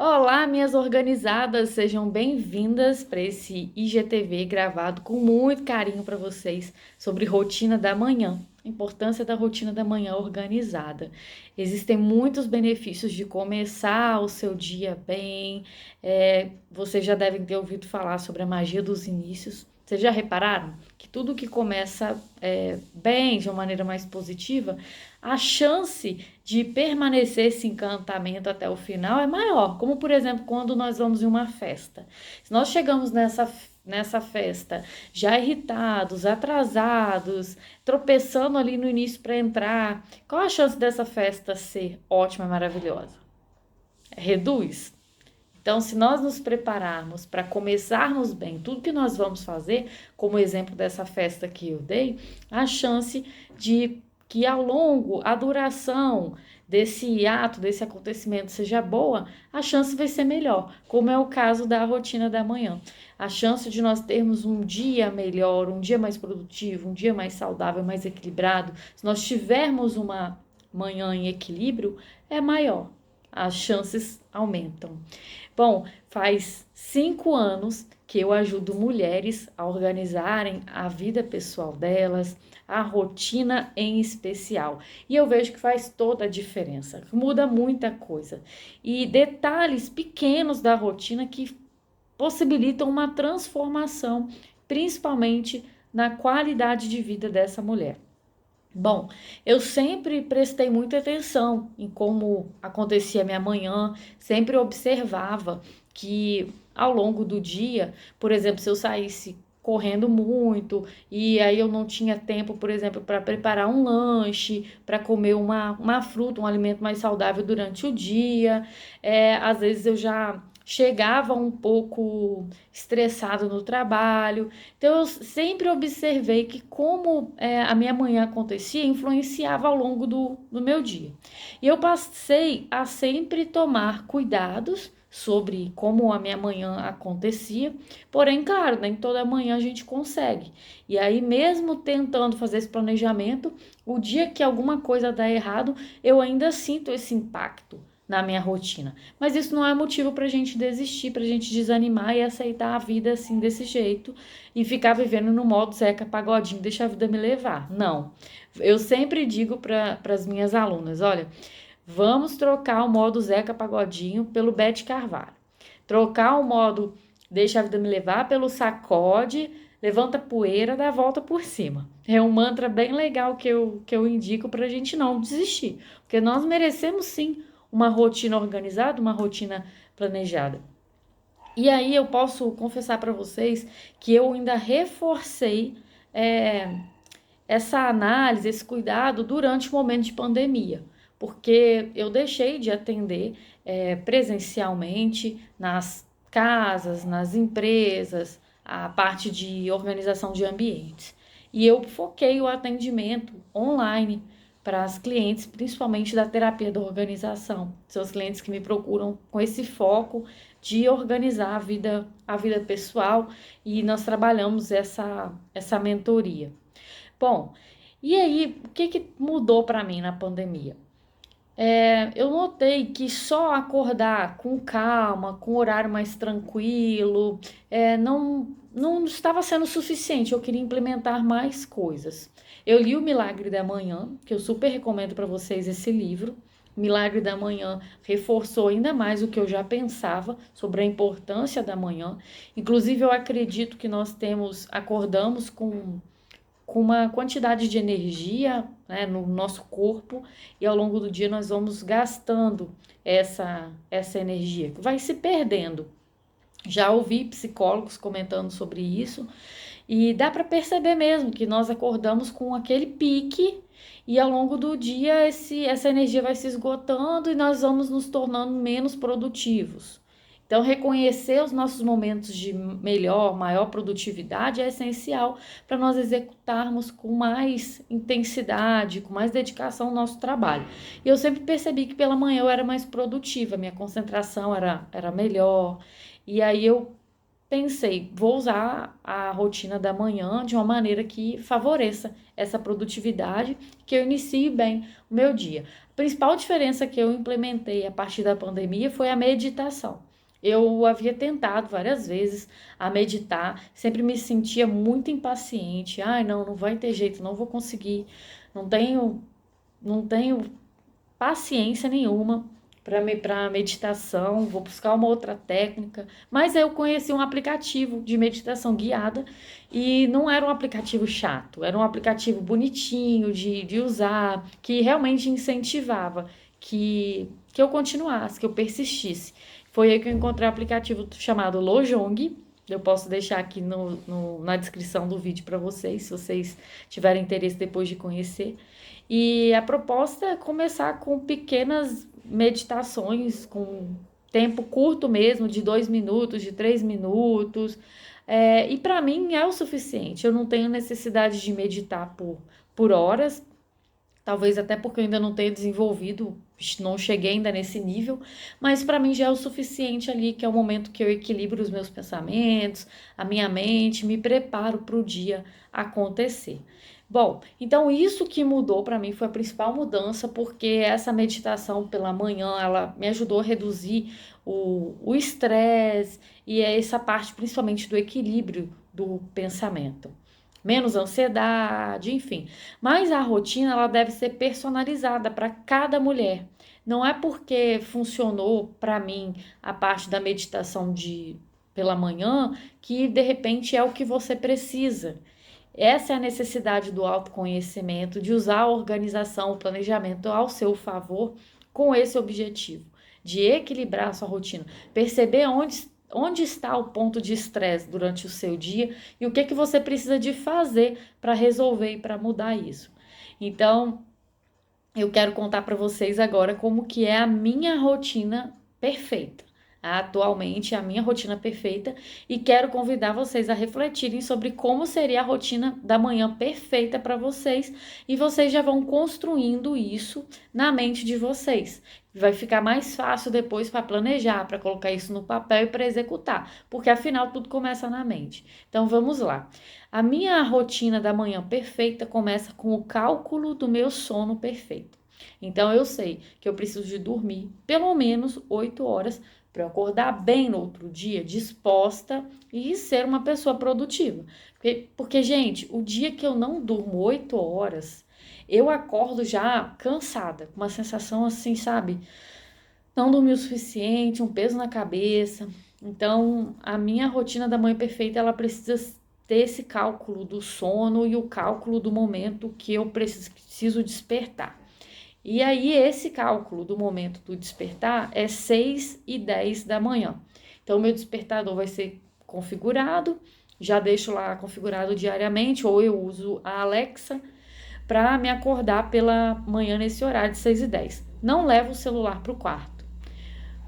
Olá, minhas organizadas, sejam bem-vindas para esse IGTV gravado com muito carinho para vocês sobre rotina da manhã, a importância da rotina da manhã organizada. Existem muitos benefícios de começar o seu dia bem, vocês já devem ter ouvido falar sobre a magia dos inícios. Vocês já repararam que tudo que começa bem, de uma maneira mais positiva, a chance de permanecer esse encantamento até o final é maior. Como, por exemplo, quando nós vamos em uma festa. Se nós chegamos nessa festa já irritados, atrasados, tropeçando ali no início para entrar, qual a chance dessa festa ser ótima e maravilhosa? Reduz. Então, se nós nos prepararmos para começarmos bem tudo que nós vamos fazer, como exemplo dessa festa que eu dei, a chance de que ao longo, a duração desse ato, desse acontecimento seja boa, a chance vai ser melhor, como é o caso da rotina da manhã. A chance de nós termos um dia melhor, um dia mais produtivo, um dia mais saudável, mais equilibrado, se nós tivermos uma manhã em equilíbrio, é maior. As chances aumentam. Bom, faz 5 anos que eu ajudo mulheres a organizarem a vida pessoal delas, a rotina em especial. E eu vejo que faz toda a diferença, muda muita coisa. E detalhes pequenos da rotina que possibilitam uma transformação, principalmente na qualidade de vida dessa mulher. Bom, eu sempre prestei muita atenção em como acontecia a minha manhã, sempre observava que ao longo do dia, por exemplo, se eu saísse correndo muito e aí eu não tinha tempo, por exemplo, para preparar um lanche, para comer uma fruta, um alimento mais saudável durante o dia, às vezes eu já chegava um pouco estressado no trabalho. Então, eu sempre observei que como a minha manhã acontecia, influenciava ao longo do meu dia. E eu passei a sempre tomar cuidados sobre como a minha manhã acontecia, porém, claro, nem toda manhã a gente consegue. E aí, mesmo tentando fazer esse planejamento, o dia que alguma coisa dá errado, eu ainda sinto esse impacto na minha rotina. Mas isso não é motivo pra gente desistir, pra gente desanimar e aceitar a vida assim desse jeito e ficar vivendo no modo Zeca Pagodinho, deixa a vida me levar. Não. Eu sempre digo para as minhas alunas, olha, vamos trocar o modo Zeca Pagodinho pelo Bete Carvalho. Trocar o modo deixa a vida me levar pelo sacode, levanta poeira, dá a volta por cima. É um mantra bem legal que eu indico pra gente não desistir, porque nós merecemos sim uma rotina organizada, uma rotina planejada. E aí eu posso confessar para vocês que eu ainda reforcei é, essa análise, esse cuidado durante o momento de pandemia, porque eu deixei de atender presencialmente nas casas, nas empresas, a parte de organização de ambientes. E eu foquei o atendimento online para as clientes, principalmente da terapia da organização. São os clientes que me procuram com esse foco de organizar a vida pessoal e nós trabalhamos essa mentoria. Bom, e aí, o que mudou para mim na pandemia? Eu notei que só acordar com calma, com horário mais tranquilo, não estava sendo suficiente. Eu queria implementar mais coisas. Eu li O Milagre da Manhã, que eu super recomendo para vocês esse livro. Milagre da Manhã reforçou ainda mais o que eu já pensava sobre a importância da manhã. Inclusive, eu acredito que nós acordamos com uma quantidade de energia, né, no nosso corpo e ao longo do dia nós vamos gastando essa energia, que vai se perdendo. Já ouvi psicólogos comentando sobre isso e dá para perceber mesmo que nós acordamos com aquele pique e ao longo do dia essa energia vai se esgotando e nós vamos nos tornando menos produtivos. Então, reconhecer os nossos momentos de maior produtividade é essencial para nós executarmos com mais intensidade, com mais dedicação o nosso trabalho. E eu sempre percebi que pela manhã eu era mais produtiva, minha concentração era melhor. E aí eu pensei, vou usar a rotina da manhã de uma maneira que favoreça essa produtividade, que eu inicie bem o meu dia. A principal diferença que eu implementei a partir da pandemia foi a meditação. Eu havia tentado várias vezes a meditar, sempre me sentia muito impaciente. Ai, não vai ter jeito, não vou conseguir. Não tenho, não tenho paciência nenhuma para meditação, vou buscar uma outra técnica. Mas eu conheci um aplicativo de meditação guiada e não era um aplicativo chato, era um aplicativo bonitinho de usar, que realmente incentivava que eu continuasse, que eu persistisse. Foi aí que eu encontrei um aplicativo chamado Lojong. Eu posso deixar aqui na descrição do vídeo para vocês, se vocês tiverem interesse depois de conhecer. E a proposta é começar com pequenas meditações, com tempo curto mesmo, de 2 minutos, de 3 minutos. E para mim é o suficiente. Eu não tenho necessidade de meditar por horas, talvez até porque eu ainda não tenha desenvolvido, não cheguei ainda nesse nível, mas para mim já é o suficiente ali, que é o momento que eu equilibro os meus pensamentos, a minha mente, me preparo para o dia acontecer. Bom, então isso que mudou para mim foi a principal mudança, porque essa meditação pela manhã, ela me ajudou a reduzir o estresse e essa parte principalmente do equilíbrio do pensamento. Menos ansiedade, enfim. Mas a rotina, ela deve ser personalizada para cada mulher. Não é porque funcionou para mim a parte da meditação pela manhã que de repente é o que você precisa. Essa é a necessidade do autoconhecimento, de usar a organização, o planejamento ao seu favor com esse objetivo, de equilibrar a sua rotina, perceber onde está o ponto de estresse durante o seu dia e o que você precisa de fazer para resolver e para mudar isso. Então, eu quero contar para vocês agora como que é a minha rotina perfeita. Atualmente, a minha rotina perfeita, e quero convidar vocês a refletirem sobre como seria a rotina da manhã perfeita para vocês, e vocês já vão construindo isso na mente de vocês. Vai ficar mais fácil depois para planejar, para colocar isso no papel e para executar, porque afinal tudo começa na mente. Então vamos lá. A minha rotina da manhã perfeita começa com o cálculo do meu sono perfeito. Então eu sei que eu preciso de dormir pelo menos 8 horas para eu acordar bem no outro dia, disposta e ser uma pessoa produtiva. Porque, gente, o dia que eu não durmo 8 horas, eu acordo já cansada, com uma sensação assim, sabe? Não dormi o suficiente, um peso na cabeça. Então, a minha rotina da manhã perfeita, ela precisa ter esse cálculo do sono e o cálculo do momento que eu preciso despertar. E aí, esse cálculo do momento do despertar é 6h10 da manhã. Então, o meu despertador vai ser configurado, já deixo lá configurado diariamente, ou eu uso a Alexa para me acordar pela manhã nesse horário de 6h10. Não levo o celular para o quarto.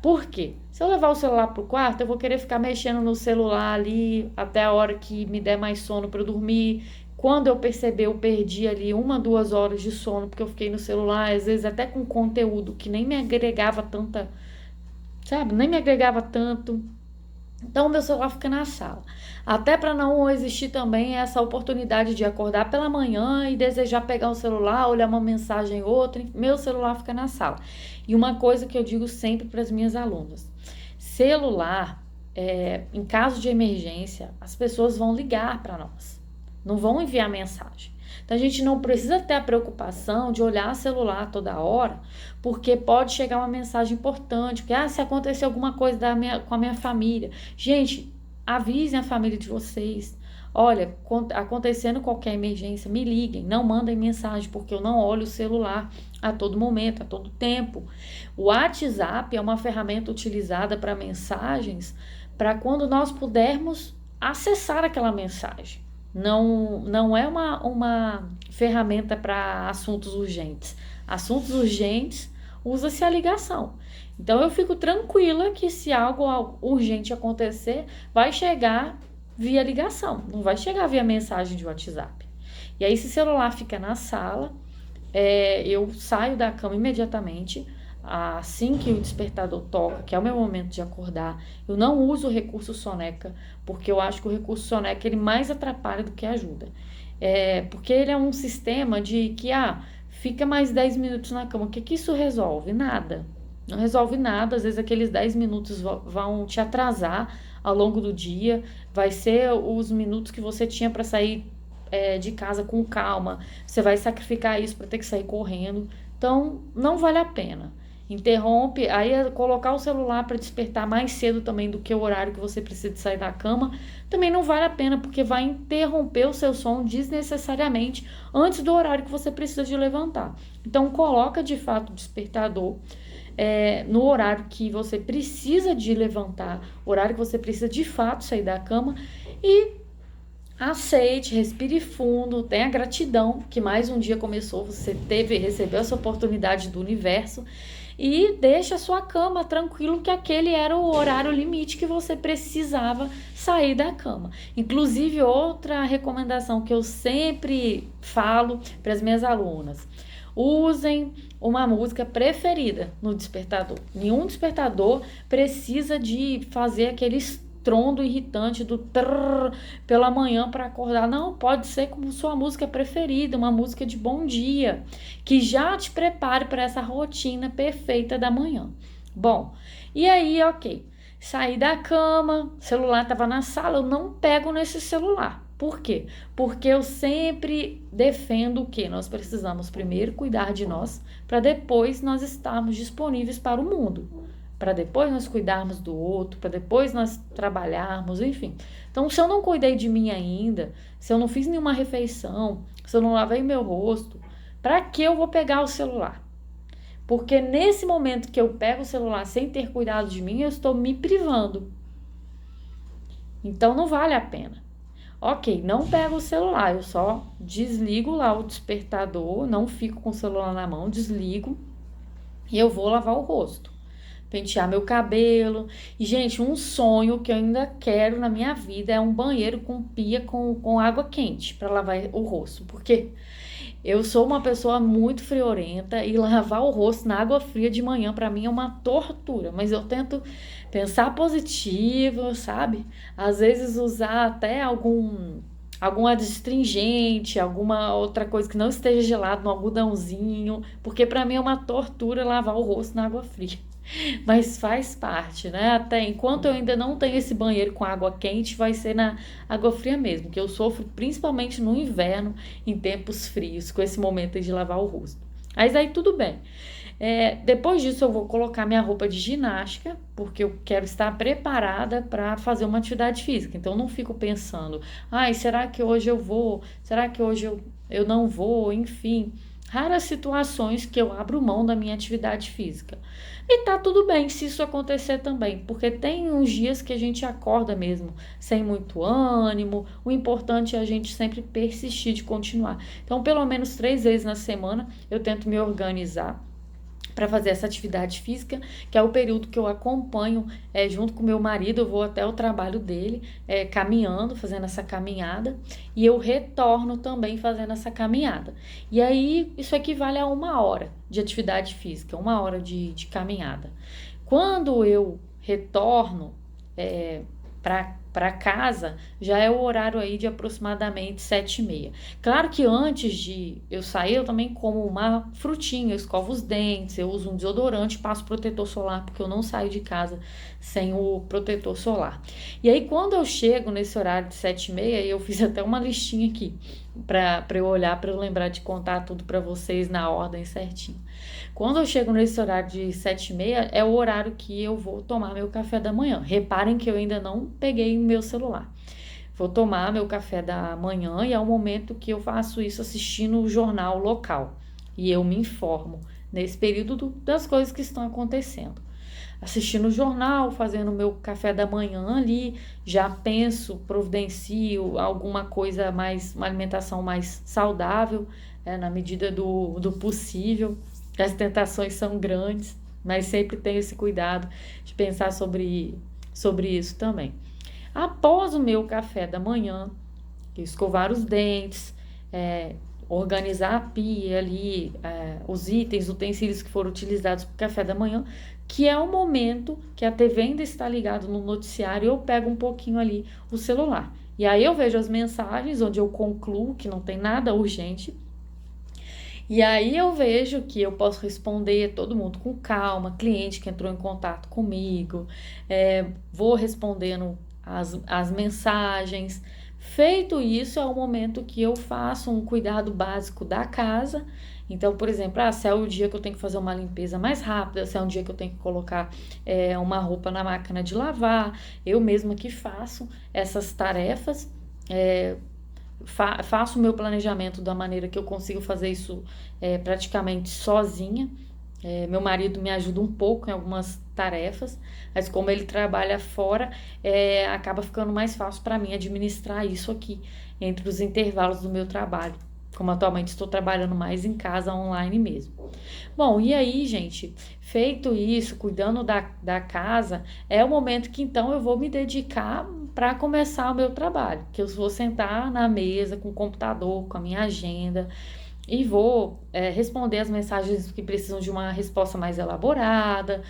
Por quê? Se eu levar o celular para o quarto, eu vou querer ficar mexendo no celular ali até a hora que me der mais sono para eu dormir. Quando eu perceber, eu perdi ali 1, 2 horas de sono, porque eu fiquei no celular, às vezes até com conteúdo que nem me agregava tanta, sabe? Nem me agregava tanto. Então, o meu celular fica na sala. Até para não existir também essa oportunidade de acordar pela manhã e desejar pegar o celular, olhar uma mensagem ou outra, meu celular fica na sala. E uma coisa que eu digo sempre para as minhas alunas: celular, em caso de emergência, as pessoas vão ligar para nós, não vão enviar mensagem. Então a gente não precisa ter a preocupação de olhar o celular toda hora, porque pode chegar uma mensagem importante, porque se acontecer alguma coisa com a minha família. Gente, avisem a família de vocês. Olha, acontecendo qualquer emergência, me liguem, não mandem mensagem, porque eu não olho o celular a todo momento, a todo tempo. O WhatsApp é uma ferramenta utilizada para mensagens, para quando nós pudermos acessar aquela mensagem. Não é uma ferramenta para assuntos urgentes. Assuntos urgentes, usa-se a ligação. Então, eu fico tranquila que se algo urgente acontecer, vai chegar via ligação, não vai chegar via mensagem de WhatsApp. E aí, se o celular fica na sala, eu saio da cama imediatamente, assim que o despertador toca, que é o meu momento de acordar, eu não uso o recurso soneca, porque eu acho que o recurso soneca ele mais atrapalha do que ajuda. Porque ele é um sistema de que, fica mais 10 minutos na cama. O que que isso resolve? Nada. Não resolve nada. Às vezes aqueles 10 minutos vão te atrasar ao longo do dia. Vai ser os minutos que você tinha para sair de casa com calma. Você vai sacrificar isso para ter que sair correndo. Então, não vale a pena. Interrompe, aí colocar o celular para despertar mais cedo também do que o horário que você precisa de sair da cama, também não vale a pena, porque vai interromper o seu sono desnecessariamente antes do horário que você precisa de levantar. Então, coloca de fato o despertador no horário que você precisa de levantar, horário que você precisa de fato sair da cama e aceite, respire fundo, tenha gratidão que mais um dia começou, você recebeu essa oportunidade do universo e deixe a sua cama tranquilo que aquele era o horário limite que você precisava sair da cama. Inclusive, outra recomendação que eu sempre falo para as minhas alunas: usem uma música preferida no despertador. Nenhum despertador precisa de fazer aquele estrondo irritante do trrr pela manhã para acordar. Não, pode ser como sua música preferida, uma música de bom dia, que já te prepare para essa rotina perfeita da manhã. Bom, e aí, ok. Saí da cama, celular estava na sala, eu não pego nesse celular. Por quê? Porque eu sempre defendo que nós precisamos primeiro cuidar de nós, para depois nós estarmos disponíveis para o mundo, para depois nós cuidarmos do outro, para depois nós trabalharmos, enfim. Então, se eu não cuidei de mim ainda, se eu não fiz nenhuma refeição, se eu não lavei meu rosto, para que eu vou pegar o celular? Porque nesse momento que eu pego o celular sem ter cuidado de mim, eu estou me privando. Então, não vale a pena. Ok, não pego o celular, eu só desligo lá o despertador, não fico com o celular na mão, desligo e eu vou lavar o rosto, pentear meu cabelo. E, gente, um sonho que eu ainda quero na minha vida é um banheiro com pia com água quente para lavar o rosto, porque eu sou uma pessoa muito friorenta e lavar o rosto na água fria de manhã para mim é uma tortura, mas eu tento pensar positivo, sabe? Às vezes usar até algum adstringente, alguma outra coisa que não esteja gelado, no algodãozinho, porque para mim é uma tortura lavar o rosto na água fria. Mas faz parte, né? Até enquanto eu ainda não tenho esse banheiro com água quente, vai ser na água fria mesmo, que eu sofro principalmente no inverno, em tempos frios, com esse momento de lavar o rosto. Mas aí tudo bem. Depois disso eu vou colocar minha roupa de ginástica, porque eu quero estar preparada para fazer uma atividade física. Então eu não fico pensando, será que hoje eu vou? Será que hoje eu não vou? Enfim, raras situações que eu abro mão da minha atividade física. E tá tudo bem se isso acontecer também, porque tem uns dias que a gente acorda mesmo sem muito ânimo. O importante é a gente sempre persistir de continuar. Então, pelo menos 3 vezes na semana eu tento me organizar para fazer essa atividade física, que é o período que eu acompanho junto com meu marido. Eu vou até o trabalho dele, caminhando, fazendo essa caminhada, e eu retorno também fazendo essa caminhada. E aí, isso equivale a 1 hora de atividade física, 1 hora de caminhada. Quando eu retorno para casa, já é o horário aí de aproximadamente 7h30. Claro que antes de eu sair, eu também como uma frutinha, eu escovo os dentes, eu uso um desodorante, passo protetor solar, porque eu não saio de casa sem o protetor solar. E aí, quando eu chego nesse horário de 7h30, eu fiz até uma listinha aqui, para eu olhar, para eu lembrar de contar tudo para vocês na ordem certinho. Quando eu chego nesse horário de 7h30, é o horário que eu vou tomar meu café da manhã. Reparem que eu ainda não peguei o meu celular. Vou tomar meu café da manhã e é o momento que eu faço isso assistindo o jornal local. E eu me informo nesse período das coisas que estão acontecendo. Assistindo o jornal, fazendo o meu café da manhã ali, já penso, providencio alguma coisa mais, uma alimentação mais saudável, na medida do possível. As tentações são grandes, mas sempre tenho esse cuidado de pensar sobre isso também. Após o meu café da manhã, escovar os dentes, organizar a pia ali, os itens, utensílios que foram utilizados para o café da manhã, que é o momento que a TV ainda está ligada no noticiário, eu pego um pouquinho ali o celular. E aí eu vejo as mensagens onde eu concluo que não tem nada urgente. E aí eu vejo que eu posso responder todo mundo com calma, cliente que entrou em contato comigo, vou respondendo as mensagens. Feito isso, é o momento que eu faço um cuidado básico da casa. Então, por exemplo, se é o dia que eu tenho que fazer uma limpeza mais rápida, se é um dia que eu tenho que colocar uma roupa na máquina de lavar, eu mesma que faço essas tarefas. É, faço o meu planejamento da maneira que eu consigo fazer isso praticamente sozinha. Meu marido me ajuda um pouco em algumas tarefas, mas como ele trabalha fora, acaba ficando mais fácil para mim administrar isso aqui entre os intervalos do meu trabalho. Como atualmente estou trabalhando mais em casa, online mesmo. Bom, e aí, gente, feito isso, cuidando da casa, é o momento que então eu vou me dedicar para começar o meu trabalho. Que eu vou sentar na mesa com o computador, com a minha agenda e vou responder as mensagens que precisam de uma resposta mais elaborada,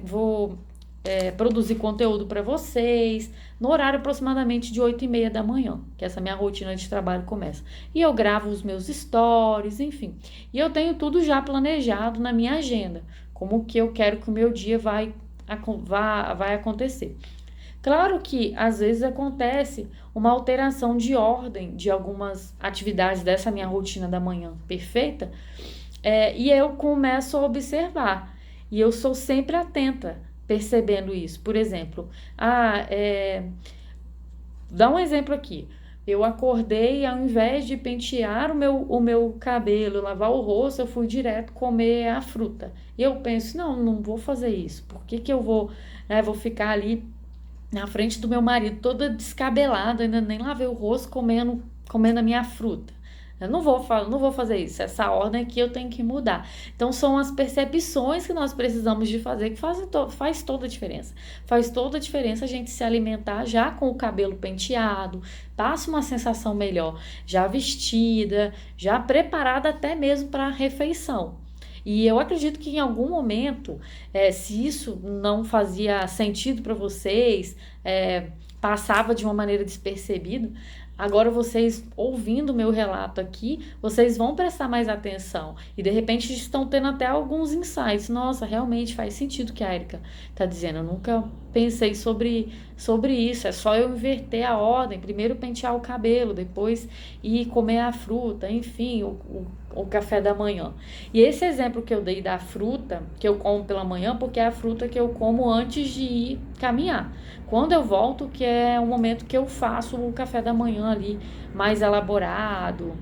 vou produzir conteúdo para vocês, no horário aproximadamente de 8h30 da manhã, que essa minha rotina de trabalho começa. E eu gravo os meus stories, enfim. E eu tenho tudo já planejado na minha agenda, como que eu quero que o meu dia vai acontecer. Claro que às vezes acontece uma alteração de ordem de algumas atividades dessa minha rotina da manhã perfeita, e eu começo a observar. E eu sou sempre atenta, percebendo isso. Por exemplo, dá um exemplo aqui. Eu acordei, ao invés de pentear o meu cabelo, lavar o rosto, eu fui direto comer a fruta. E eu penso, não vou fazer isso. Por que eu vou ficar ali na frente do meu marido, toda descabelada, ainda nem lavei o rosto, comendo a minha fruta? Eu não vou fazer isso. Essa ordem aqui eu tenho que mudar. Então, são as percepções que nós precisamos de fazer que faz toda a diferença. Faz toda a diferença a gente se alimentar já com o cabelo penteado, passa uma sensação melhor, já vestida, já preparada até mesmo para a refeição. E eu acredito que em algum momento, se isso não fazia sentido para vocês, passava de uma maneira despercebida, agora vocês, ouvindo o meu relato aqui, vocês vão prestar mais atenção. E de repente estão tendo até alguns insights. Nossa, realmente faz sentido o que a Erika está dizendo. Eu nunca pensei sobre isso. É só eu inverter a ordem. Primeiro pentear o cabelo, depois ir comer a fruta, enfim, o café da manhã. E esse exemplo que eu dei da fruta, que eu como pela manhã, porque é a fruta que eu como antes de ir caminhar. Quando eu volto, que é o momento que eu faço o café da manhã ali, mais elaborado,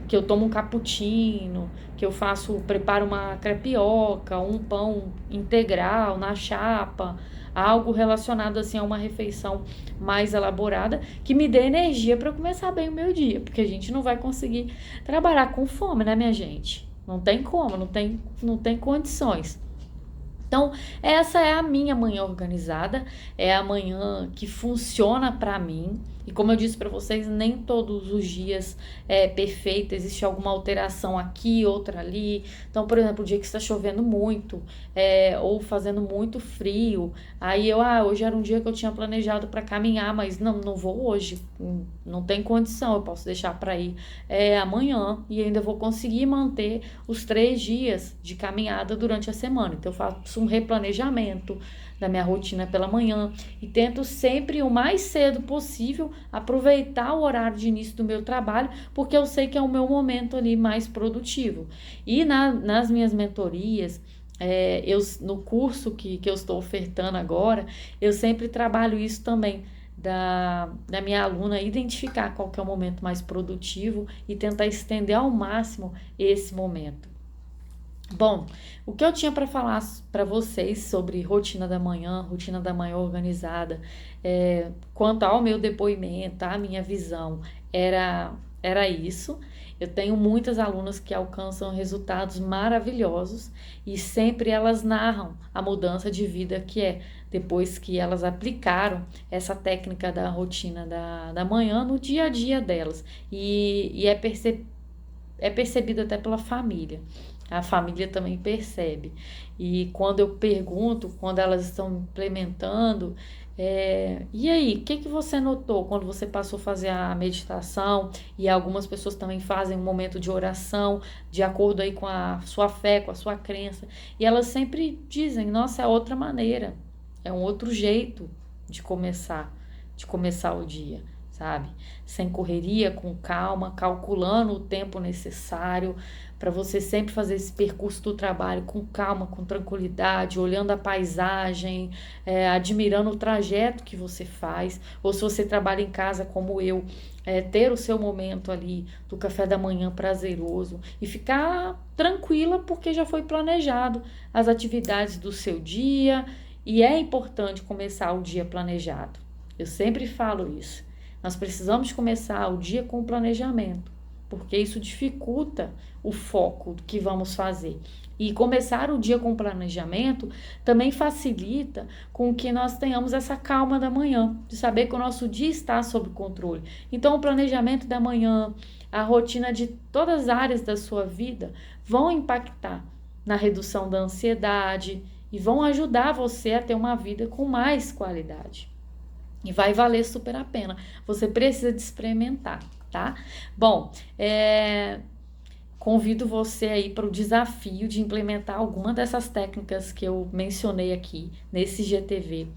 que eu tomo um cappuccino, que eu preparo uma crepioca, um pão integral na chapa, algo relacionado assim a uma refeição mais elaborada, que me dê energia para começar bem o meu dia, porque a gente não vai conseguir trabalhar com fome, né, minha gente? Não tem como, não tem condições. Então, essa é a minha manhã organizada, é a manhã que funciona para mim. E como eu disse para vocês, nem todos os dias é perfeito, existe alguma alteração aqui, outra ali. Então, por exemplo, o dia que está chovendo muito, ou fazendo muito frio, aí hoje era um dia que eu tinha planejado para caminhar, mas não vou hoje, não tem condição, eu posso deixar para ir amanhã e ainda vou conseguir manter os 3 dias de caminhada durante a semana. Então, eu faço um replanejamento da minha rotina pela manhã e tento sempre o mais cedo possível aproveitar o horário de início do meu trabalho, porque eu sei que é o meu momento ali mais produtivo. E nas minhas mentorias, no curso que eu estou ofertando agora, eu sempre trabalho isso também, da minha aluna identificar qual que é o momento mais produtivo e tentar estender ao máximo esse momento. Bom, o que eu tinha para falar para vocês sobre rotina da manhã organizada, quanto ao meu depoimento, a minha visão, era era isso. Eu tenho muitas alunas que alcançam resultados maravilhosos e sempre elas narram a mudança de vida que é depois que elas aplicaram essa técnica da rotina da manhã no dia a dia delas. E é percebido até pela família. A família também percebe. E quando eu pergunto, quando elas estão implementando, e aí, o que você notou quando você passou a fazer a meditação? E algumas pessoas também fazem um momento de oração, de acordo aí com a sua fé, com a sua crença. E elas sempre dizem, nossa, é outra maneira, é um outro jeito de começar o dia, sabe? Sem correria, com calma, calculando o tempo necessário para você sempre fazer esse percurso do trabalho com calma, com tranquilidade, olhando a paisagem, admirando o trajeto que você faz, ou se você trabalha em casa como eu, ter o seu momento ali do café da manhã prazeroso e ficar tranquila porque já foi planejado as atividades do seu dia e é importante começar o dia planejado. Eu sempre falo isso. Nós precisamos começar o dia com planejamento, porque isso dificulta o foco do que vamos fazer. E começar o dia com planejamento também facilita com que nós tenhamos essa calma da manhã, de saber que o nosso dia está sob controle. Então, o planejamento da manhã, a rotina de todas as áreas da sua vida vão impactar na redução da ansiedade e vão ajudar você a ter uma vida com mais qualidade. E vai valer super a pena. Você precisa de experimentar, tá? Bom, convido você aí para o desafio de implementar alguma dessas técnicas que eu mencionei aqui nesse GTV.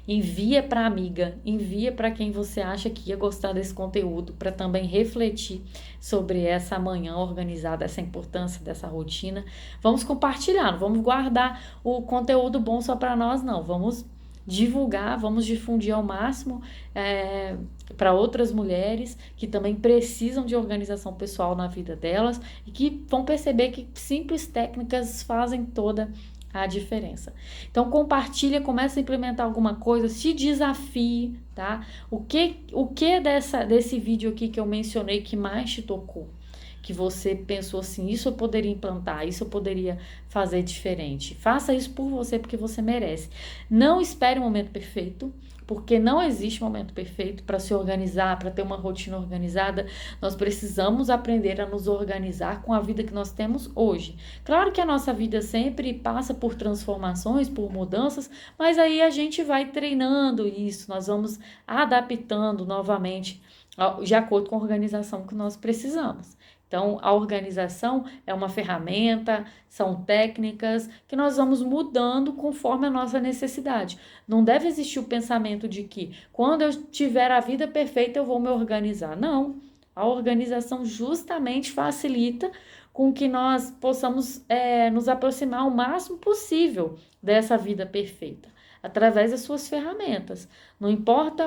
Envia para amiga, envia para quem você acha que ia gostar desse conteúdo, para também refletir sobre essa manhã organizada, essa importância dessa rotina. Vamos compartilhar, não vamos guardar o conteúdo bom só para nós, não. Vamos divulgar, vamos difundir ao máximo para outras mulheres que também precisam de organização pessoal na vida delas e que vão perceber que simples técnicas fazem toda a diferença. Então compartilha, começa a implementar alguma coisa, se desafie, tá? O que desse vídeo aqui que eu mencionei que mais te tocou? Que você pensou assim, isso eu poderia implantar, isso eu poderia fazer diferente. Faça isso por você, porque você merece. Não espere o momento perfeito, porque não existe momento perfeito para se organizar, para ter uma rotina organizada. Nós precisamos aprender a nos organizar com a vida que nós temos hoje. Claro que a nossa vida sempre passa por transformações, por mudanças, mas aí a gente vai treinando isso, nós vamos adaptando novamente de acordo com a organização que nós precisamos. Então, a organização é uma ferramenta, são técnicas que nós vamos mudando conforme a nossa necessidade. Não deve existir o pensamento de que quando eu tiver a vida perfeita eu vou me organizar. Não, a organização justamente facilita com que nós possamos nos aproximar o máximo possível dessa vida perfeita, através das suas ferramentas. Não importa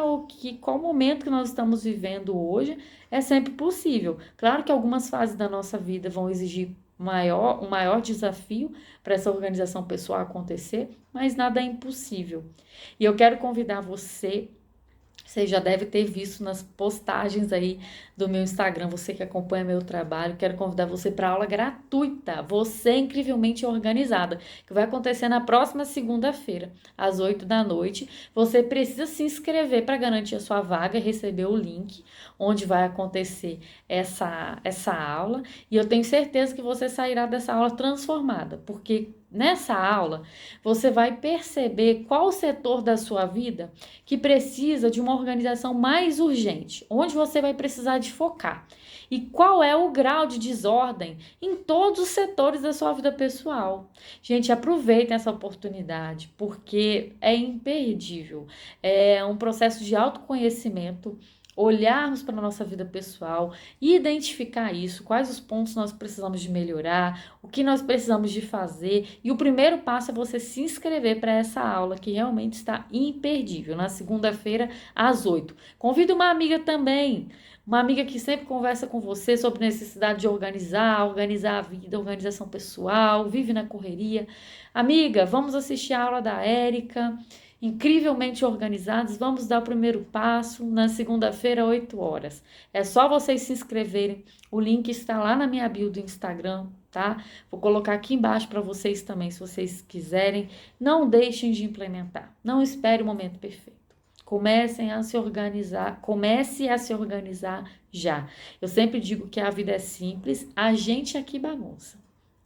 qual momento que nós estamos vivendo hoje, é sempre possível. Claro que algumas fases da nossa vida vão exigir um maior desafio para essa organização pessoal acontecer, mas nada é impossível. E eu quero convidar você já deve ter visto nas postagens aí do meu Instagram, você que acompanha meu trabalho, quero convidar você para aula gratuita, você incrivelmente organizada, que vai acontecer na próxima segunda-feira, às 8 da noite. Você precisa se inscrever para garantir a sua vaga e receber o link onde vai acontecer essa aula. E eu tenho certeza que você sairá dessa aula transformada, porque nessa aula você vai perceber qual setor da sua vida que precisa de uma organização mais urgente, onde você vai precisar de focar. E qual é o grau de desordem em todos os setores da sua vida pessoal. Gente, aproveitem essa oportunidade, porque é imperdível. É um processo de autoconhecimento, olharmos para a nossa vida pessoal e identificar isso, quais os pontos nós precisamos de melhorar, o que nós precisamos de fazer. E o primeiro passo é você se inscrever para essa aula, que realmente está imperdível, na segunda-feira, às 8. Convido uma amiga também, uma amiga que sempre conversa com você sobre necessidade de organizar a vida, organização pessoal, vive na correria. Amiga, vamos assistir a aula da Érica. incrivelmente organizados, vamos dar o primeiro passo na segunda-feira, 8 horas. É só vocês se inscreverem. O link está lá na minha bio do Instagram, tá? Vou colocar aqui embaixo para vocês também, se vocês quiserem. Não deixem de implementar. Não espere o momento perfeito. Comecem a se organizar, comece a se organizar já. Eu sempre digo que a vida é simples, a gente aqui bagunça.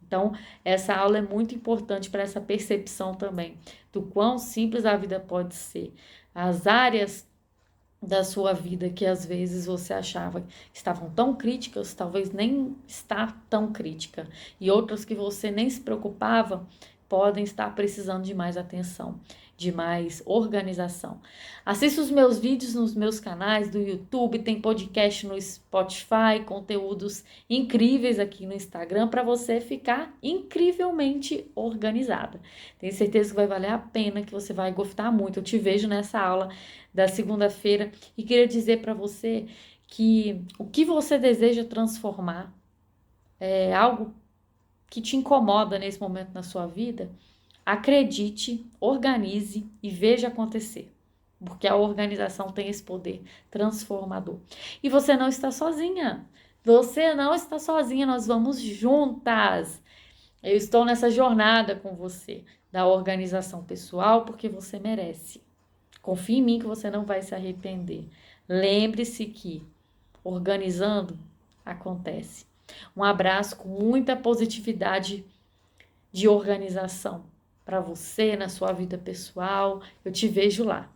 Então, essa aula é muito importante para essa percepção também do quão simples a vida pode ser. As áreas da sua vida que às vezes você achava que estavam tão críticas, talvez nem está tão crítica. E outras que você nem se preocupava, podem estar precisando de mais atenção, de mais organização. Assista os meus vídeos nos meus canais do YouTube, tem podcast no Spotify, conteúdos incríveis aqui no Instagram para você ficar incrivelmente organizada. Tenho certeza que vai valer a pena, que você vai gostar muito. Eu te vejo nessa aula da segunda-feira e queria dizer para você que o que você deseja transformar é algo que te incomoda nesse momento na sua vida, acredite, organize e veja acontecer. Porque a organização tem esse poder transformador. E você não está sozinha. Você não está sozinha, nós vamos juntas. Eu estou nessa jornada com você da organização pessoal porque você merece. Confie em mim que você não vai se arrepender. Lembre-se que organizando acontece. Um abraço com muita positividade de organização para você na sua vida pessoal. Eu te vejo lá.